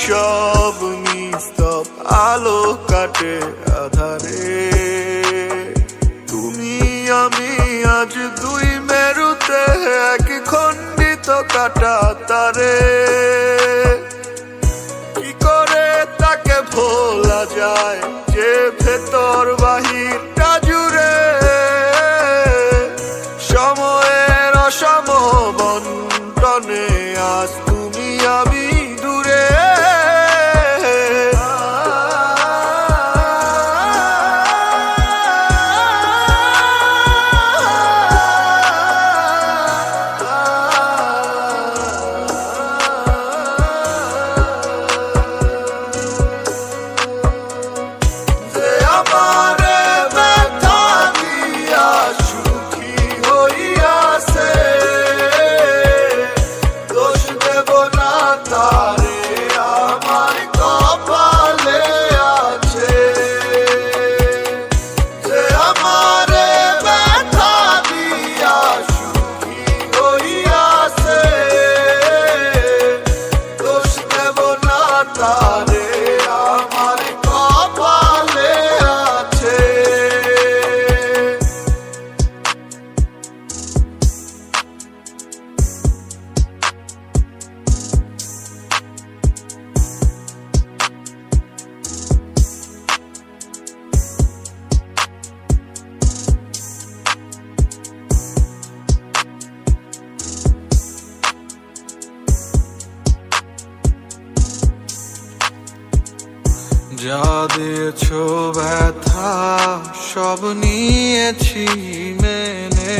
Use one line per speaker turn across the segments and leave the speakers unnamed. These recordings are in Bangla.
সব নিস্তব আলো কাটে আধারে। তুমি আমি আজ দুই মেরুতে এক খণ্ডিত কাটা তারে। কি করে তাকে ভোলা যায় যে ভেতর বাহিরটা জুড়ে সময়ের অসম বন্টনে আজ তুমি আমি দূরে। যা দিয়েছ ব্যথা সব নিয়েছি মেনে,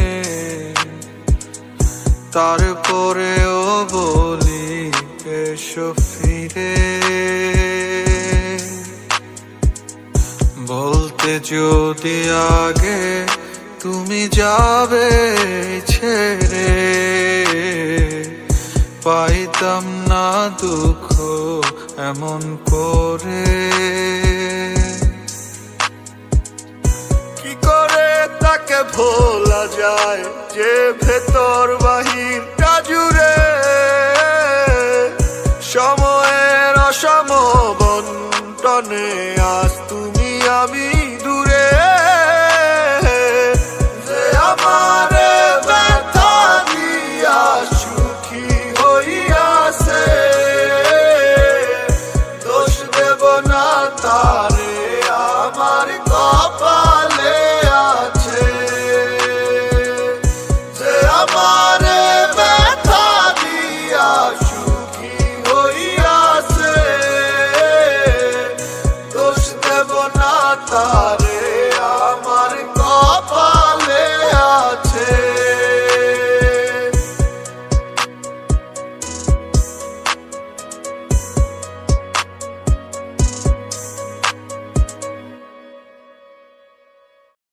তারপরেও বলি এসো ফিরে। বলতে যদি আগে তুমি যাবে ছেড়ে, পাইতাম না দুঃখ এমন করে। কি করে তাকে ভোলা যায় যে ভেতর বাহিরটা জুড়ে সময়ের অসম বন্টনে আজ তুমি আমি দূরে। যে আমার